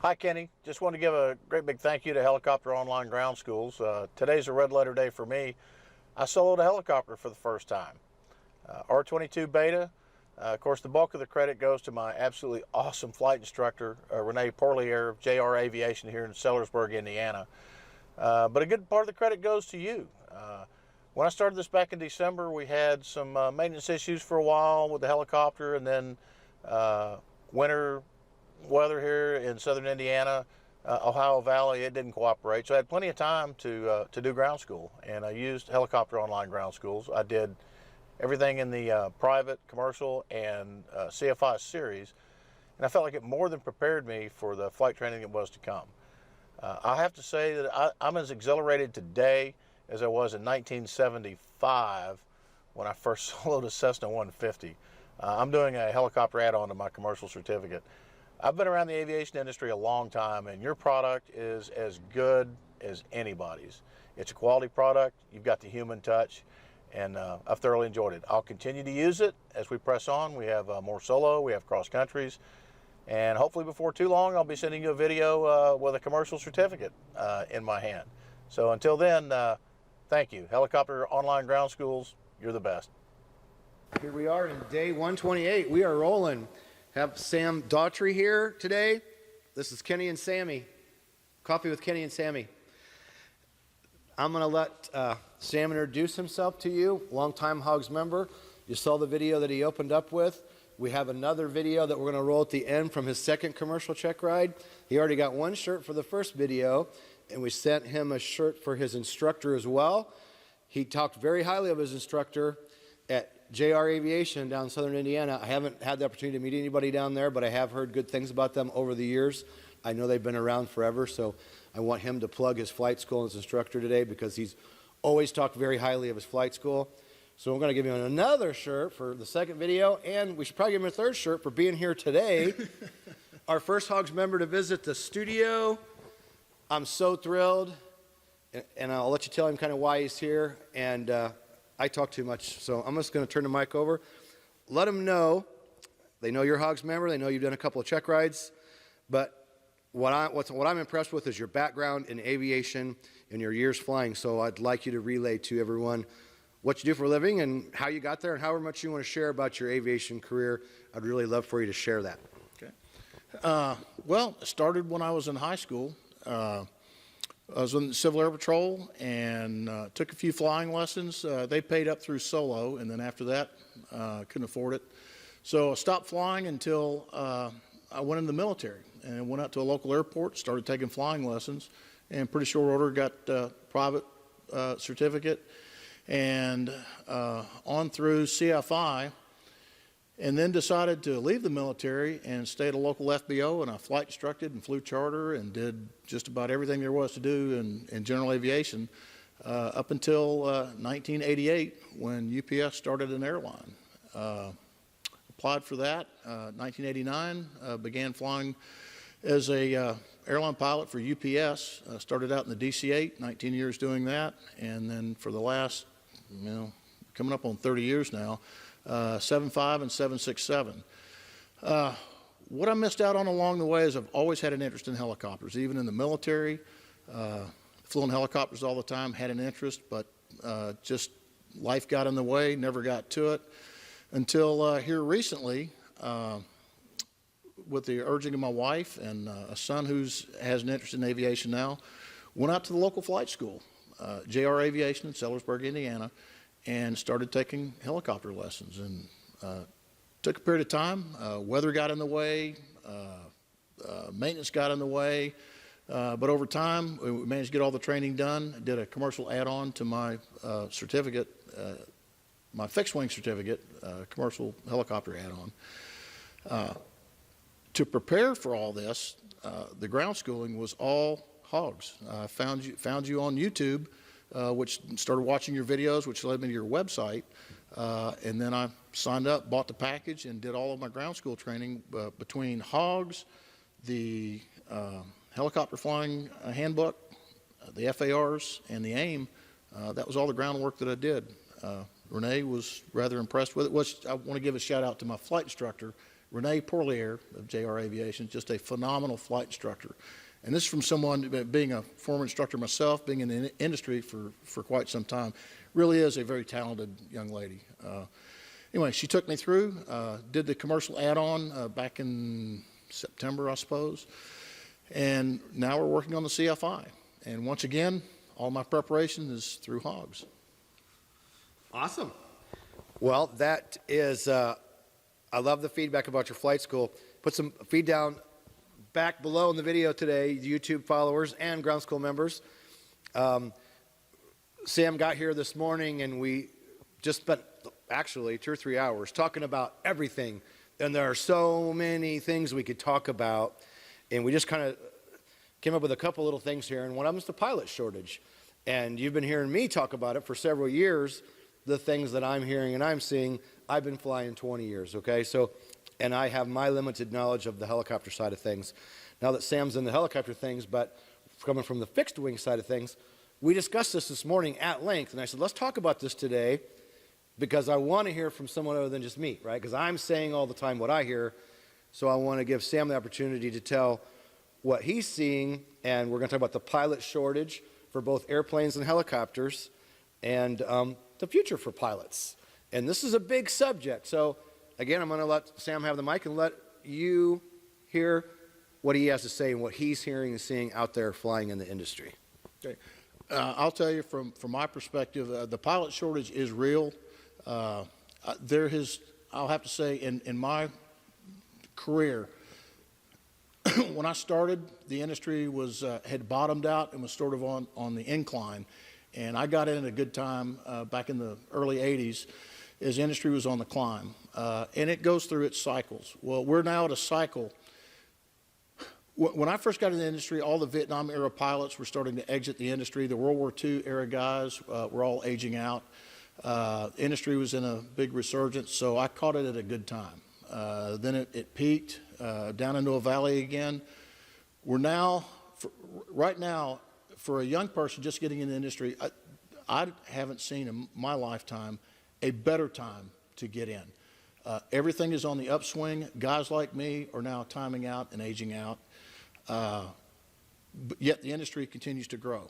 Hi, Kenny. Just want to give a great big thank you to Helicopter Online Ground Schools. Today's a red letter day for me. I soloed a helicopter for the first time. R22 Beta. Of course, the bulk of the credit goes to my absolutely awesome flight instructor, Renee Porlier of JR Aviation here in Sellersburg, Indiana. But a good part of the credit goes to you. When I started this back in December, we had some maintenance issues for a while with the helicopter, and then winter weather here in southern Indiana, Ohio Valley, it didn't cooperate. So I had plenty of time to do ground school, and I used Helicopter Online Ground Schools. I did everything in the private, commercial, and CFI series, and I felt like it more than prepared me for the flight training that was to come. I have to say that I'm as exhilarated today as I was in 1975 when I first soloed a Cessna 150. I'm doing a helicopter add-on to my commercial certificate. I've been around the aviation industry a long time, and your product is as good as anybody's. It's a quality product, you've got the human touch, and I've thoroughly enjoyed it. I'll continue to use it as we press on. We have more solo, we have cross countries, and hopefully before too long I'll be sending you a video with a commercial certificate in my hand. So until then, thank you. Helicopter Online Ground Schools, you're the best. Here we are in day 128. We are rolling. Have Sam Daughtry here today. This is Kenny and Sammy. Coffee with Kenny and Sammy. I'm going to let Sam introduce himself to you, longtime Hogs member. You saw the video that he opened up with. We have another video that we're going to roll at the end from his second commercial check ride. He already got one shirt for the first video, and we sent him a shirt for his instructor as well. He talked very highly of his instructor at JR Aviation down in southern Indiana. I haven't had the opportunity to meet anybody down there, but I have heard good things about them over the years. I know they've been around forever, so I want him to plug his flight school and his instructor today because he's always talked very highly of his flight school. So we're going to give him another shirt for the second video, and we should probably give him a third shirt for being here today. Our first Hogs member to visit the studio. I'm so thrilled, and I'll let you tell him kind of why he's here. And I talk too much, so I'm just going to turn the mic over. Let them know. They know you're a Hogs member. They know you've done a couple of check rides. But what I'm impressed with is your background in aviation and your years flying. So I'd like you to relay to everyone what you do for a living and how you got there and however much you want to share about your aviation career. I'd really love for you to share that. Okay. Well, it started when I was in high school. I was in the Civil Air Patrol and took a few flying lessons. They paid up through solo, and then after that, couldn't afford it. So I stopped flying until I went in the military and went out to a local airport, started taking flying lessons, and pretty short order got private certificate and on through CFI, and then decided to leave the military and stay at a local FBO, and I flight instructed and flew charter and did just about everything there was to do in general aviation up until 1988 when UPS started an airline. Applied for that. 1989, began flying as a airline pilot for UPS. Started out in the DC-8, 19 years doing that, and then for the last, coming up on 30 years now, 7.5 and 767. What I missed out on along the way is I've always had an interest in helicopters, even in the military. Flew in helicopters all the time, had an interest, but just life got in the way, never got to it until here recently, with the urging of my wife and a son who has an interest in aviation now, went out to the local flight school, JR Aviation in Sellersburg, Indiana, and started taking helicopter lessons, and took a period of time. Weather got in the way, maintenance got in the way, but over time we managed to get all the training done. Did a commercial add-on to my certificate, my fixed-wing certificate, commercial helicopter add-on. To prepare for all this, the ground schooling was all Hogs. I found you on YouTube, which started watching your videos, which led me to your website, and then I signed up, bought the package, and did all of my ground school training between Hogs, the helicopter flying handbook, the FARs, and the AIM. That was all the groundwork that I did. Renee was rather impressed with it. I want to give a shout out to my flight instructor, Renee Pourlier of JR Aviation, just a phenomenal flight instructor. And this is from someone, being a former instructor myself, being in the industry for quite some time, really is a very talented young lady. Anyway, she took me through, did the commercial add-on back in September, I suppose. And now we're working on the CFI. And once again, all my preparation is through Hogs. Awesome. Well, that is, I love the feedback about your flight school. Put some feed down back below in the video today, YouTube followers and ground school members. Sam got here this morning and we just spent actually 2 or 3 hours talking about everything. And there are so many things we could talk about. And we just kind of came up with a couple little things here. And one of them is the pilot shortage. And you've been hearing me talk about it for several years, the things that I'm hearing and I'm seeing. I've been flying 20 years, okay? So, and I have my limited knowledge of the helicopter side of things. Now that Sam's in the helicopter things, but coming from the fixed wing side of things, we discussed this morning at length. And I said, let's talk about this today because I want to hear from someone other than just me, right? Because I'm saying all the time what I hear. So I want to give Sam the opportunity to tell what he's seeing. And we're going to talk about the pilot shortage for both airplanes and helicopters and the future for pilots. And this is a big subject. So again, I'm going to let Sam have the mic and let you hear what he has to say and what he's hearing and seeing out there flying in the industry. Okay. I'll tell you from my perspective, the pilot shortage is real. I'll have to say, in my career, when I started, the industry had bottomed out and was sort of on the incline. And I got in at a good time back in the early 80s as the industry was on the climb. And it goes through its cycles. Well, we're now at a cycle. When I first got in the industry, all the Vietnam-era pilots were starting to exit the industry. The World War II-era guys were all aging out. Industry was in a big resurgence, so I caught it at a good time. Then it peaked down into a valley again. We're now, right now, for a young person just getting in the industry, I haven't seen in my lifetime a better time to get in. Everything is on the upswing. Guys like me are now timing out and aging out. But yet the industry continues to grow.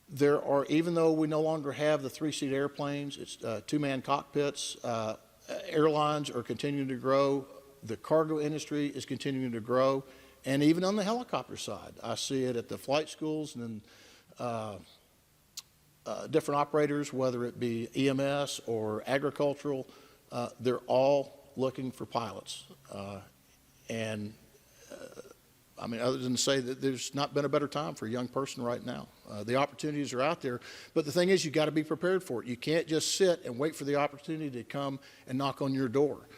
There are, even though we no longer have the 3-seat airplanes, it's 2-man cockpits, airlines are continuing to grow. The cargo industry is continuing to grow. And even on the helicopter side, I see it at the flight schools and different operators, whether it be EMS or agricultural, they're all looking for pilots. I mean, other than to say that there's not been a better time for a young person right now. The opportunities are out there, but the thing is you got to be prepared for it. You can't just sit and wait for the opportunity to come and knock on your door.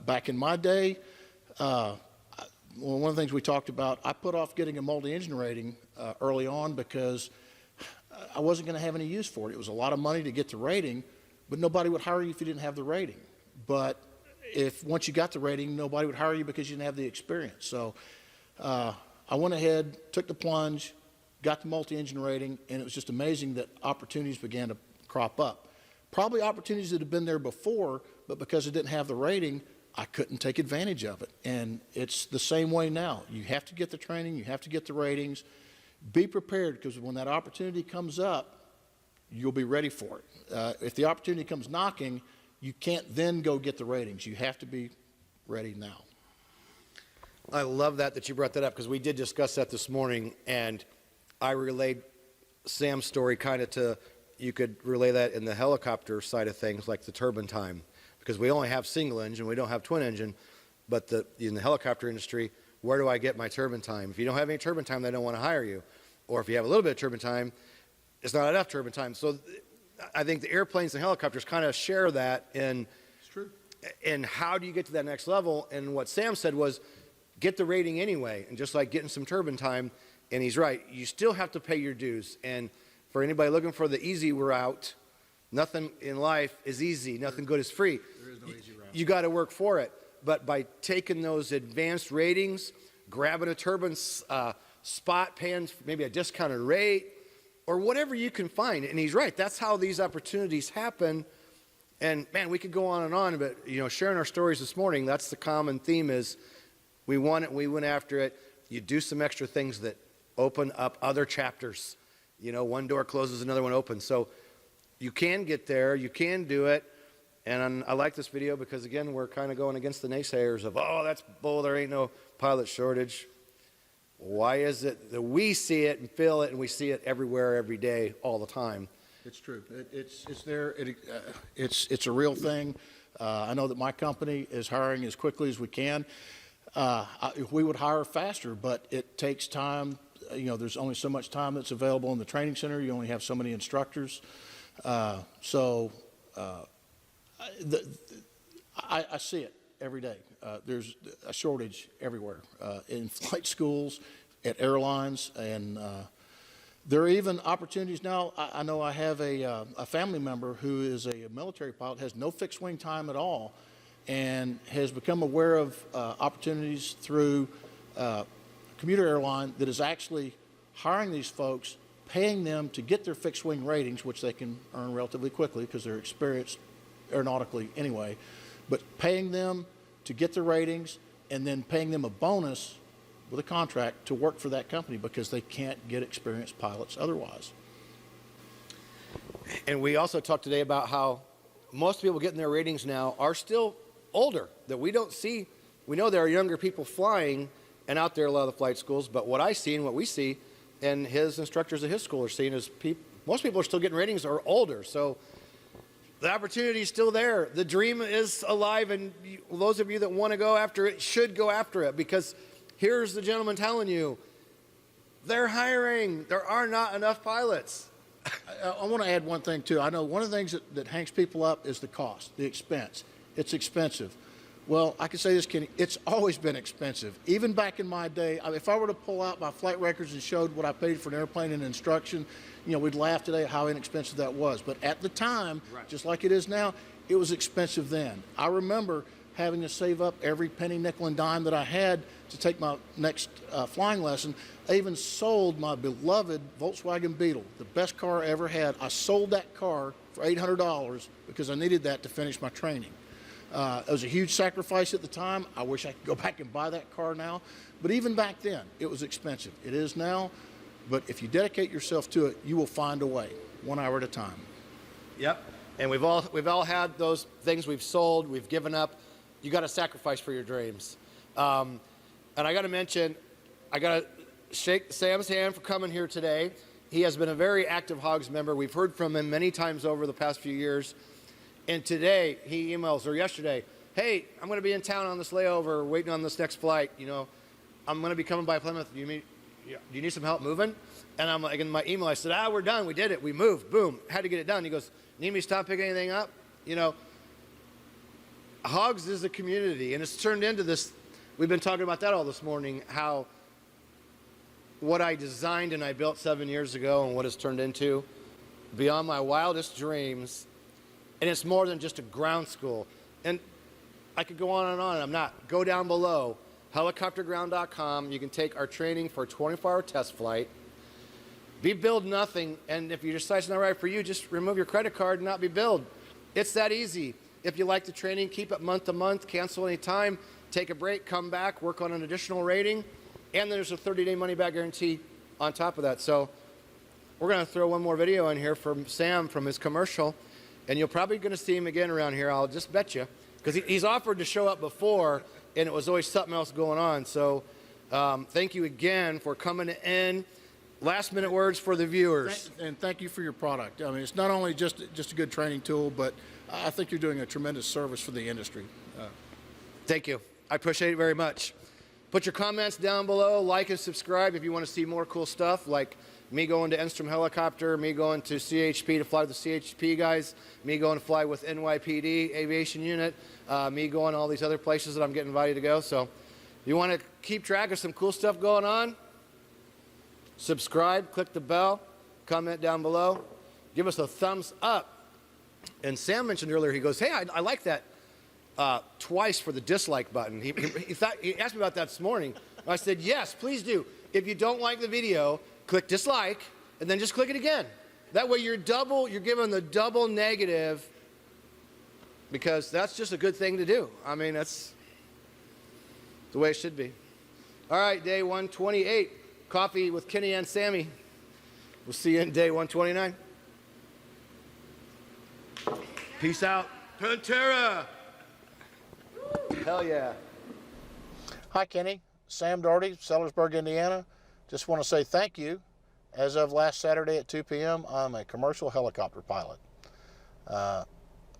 Back in my day, well, one of the things we talked about, I put off getting a multi-engine rating early on because I wasn't going to have any use for it. It was a lot of money to get the rating, but nobody would hire you if you didn't have the rating. But once you got the rating, nobody would hire you because you didn't have the experience. So I went ahead, took the plunge, got the multi-engine rating, and it was just amazing that opportunities began to crop up. Probably opportunities that had been there before, but because it didn't have the rating, I couldn't take advantage of it. And it's the same way now. You have to get the training, you have to get the ratings. Be prepared, because when that opportunity comes up, you'll be ready for it. If the opportunity comes knocking, you can't then go get the ratings. You have to be ready now. I love that you brought that up because we did discuss that this morning, and I relayed Sam's story kind of to, you could relay that in the helicopter side of things, like the turbine time, because we only have single engine, we don't have twin engine, but in the helicopter industry, where do I get my turbine time? If you don't have any turbine time, they don't want to hire you. Or if you have a little bit of turbine time, it's not enough turbine time. So I think the airplanes and helicopters kind of share that in, It's true. And how do you get to that next level? And what Sam said was, get the rating anyway, and just like getting some turbine time, and he's right, you still have to pay your dues. And for anybody looking for the easy route, nothing in life is easy, nothing good is free. There is no easy route. You got to work for it. But by taking those advanced ratings, grabbing a turbine spot, paying maybe a discounted rate, or whatever you can find, and he's right, that's how these opportunities happen. And man, we could go on, but sharing our stories this morning, that's the common theme is we want it, we went after it. You do some extra things that open up other chapters. One door closes, another one opens. So you can get there, you can do it. And I like this video because, again, we're kind of going against the naysayers of, oh, that's bull, there ain't no pilot shortage. Why is it that we see it and feel it and we see it everywhere, every day, all the time? It's true. It's there. It's a real thing. I know that my company is hiring as quickly as we can. We would hire faster, but it takes time. There's only so much time that's available in the training center. You only have so many instructors. I see it every day. There's a shortage everywhere in flight schools, at airlines, and there are even opportunities now. I know I have a family member who is a military pilot, has no fixed wing time at all, and has become aware of opportunities through a commuter airline that is actually hiring these folks, paying them to get their fixed wing ratings, which they can earn relatively quickly because they're experienced aeronautically anyway, but paying them to get the ratings and then paying them a bonus with a contract to work for that company because they can't get experienced pilots otherwise. And we also talked today about how most people getting their ratings now are still older, that we don't see. We know there are younger people flying and out there a lot of the flight schools, but what I see and what we see and his instructors at his school are seeing is most people are still getting ratings are older. So the opportunity is still there. The dream is alive, and those of you that want to go after it should go after it, because here's the gentleman telling you, they're hiring. There are not enough pilots. I want to add one thing, too. I know one of the things that hangs people up is the cost, the expense. It's expensive. Well, I can say this, Kenny, it's always been expensive. Even back in my day, if I were to pull out my flight records and showed what I paid for an airplane and instruction, we'd laugh today at how inexpensive that was. But at the time, just like it is now, it was expensive then. I remember having to save up every penny, nickel, and dime that I had to take my next flying lesson. I even sold my beloved Volkswagen Beetle, the best car I ever had. I sold that car for $800 because I needed that to finish my training. It was a huge sacrifice at the time. I wish I could go back and buy that car now. But even back then, it was expensive. It is now. But if you dedicate yourself to it, you will find a way, 1 hour at a time. Yep. And we've all had those things we've sold, we've given up. You got to sacrifice for your dreams. And I got to mention, I got to shake Sam's hand for coming here today. He has been a very active Hogs member. We've heard from him many times over the past few years. And today, he emails, or yesterday, hey, I'm going to be in town on this layover, waiting on this next flight. I'm going to be coming by Plymouth. Do you need some help moving? And I'm like, in my email, I said, we're done. We did it. We moved. Boom. Had to get it done. He goes, need me to stop picking anything up? Hogs is a community, and it's turned into this. We've been talking about that all this morning, how what I designed and I built 7 years ago and what it's turned into, beyond my wildest dreams. And it's more than just a ground school. And I could go on and on, and I'm not. Go down below, helicopterground.com. You can take our training for a 24-hour test flight. Be billed nothing, and if you decide it's not right for you, just remove your credit card and not be billed. It's that easy. If you like the training, keep it month to month, cancel any time, take a break, come back, work on an additional rating, and there's a 30-day money-back guarantee on top of that. So we're going to throw one more video in here from Sam from his commercial. And you're probably going to see him again around here, I'll just bet you. Because he's offered to show up before, and it was always something else going on. So thank you again for coming in. Last minute words for the viewers. And thank you for your product. I mean, it's not only just a good training tool, but I think you're doing a tremendous service for the industry. Thank you. I appreciate it very much. Put your comments down below, like and subscribe if you want to see more cool stuff, like me going to Enstrom Helicopter, me going to CHP to fly with the CHP guys, me going to fly with NYPD Aviation Unit, me going to all these other places that I'm getting invited to go. So if you want to keep track of some cool stuff going on, subscribe, click the bell, comment down below, give us a thumbs up. And Sam mentioned earlier, he goes, hey, I like that twice for the dislike button. He asked me about that this morning. I said, yes, please do. If you don't like the video, click dislike, and then just click it again. That way you're given the double negative because that's just a good thing to do. I mean, that's the way it should be. All right, day 128, coffee with Kenny and Sammy. We'll see you in day 129. Peace out. Pantera. Hell yeah. Hi, Kenny. Sam Doherty, Sellersburg, Indiana. Just want to say thank you. As of last Saturday at 2 p.m., I'm a commercial helicopter pilot.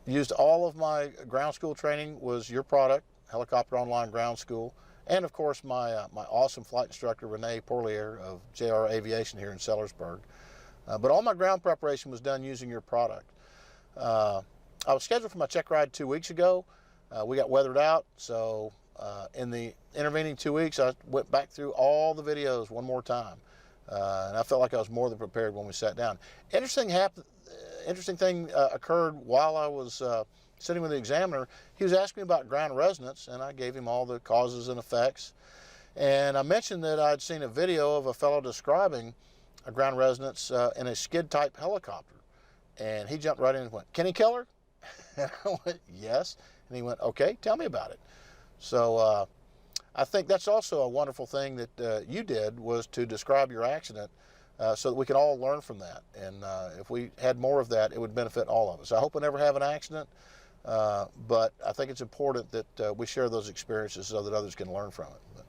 Used all of my ground school training was your product, Helicopter Online Ground School, and of course my awesome flight instructor, Renee Pourlier of JR Aviation here in Sellersburg. But all my ground preparation was done using your product. I was scheduled for my check ride 2 weeks ago. We got weathered out, so in the intervening 2 weeks, I went back through all the videos one more time. And I felt like I was more than prepared when we sat down. Interesting thing occurred while I was sitting with the examiner. He was asking me about ground resonance, and I gave him all the causes and effects. And I mentioned that I'd seen a video of a fellow describing a ground resonance in a skid-type helicopter. And he jumped right in and went, "Kenny Keller?" And I went, "Yes." And he went, "Okay, tell me about it." So I think that's also a wonderful thing that you did, was to describe your accident so that we can all learn from that. And if we had more of that, it would benefit all of us. I hope we never have an accident, but I think it's important that we share those experiences so that others can learn from it. But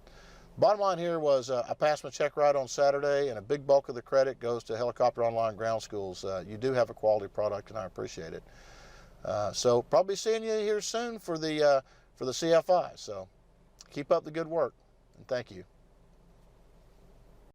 bottom line here was I passed my check ride on Saturday, and a big bulk of the credit goes to Helicopter Online Ground Schools. You do have a quality product, and I appreciate it. So probably seeing you here soon for the CFI. So keep up the good work, and thank you.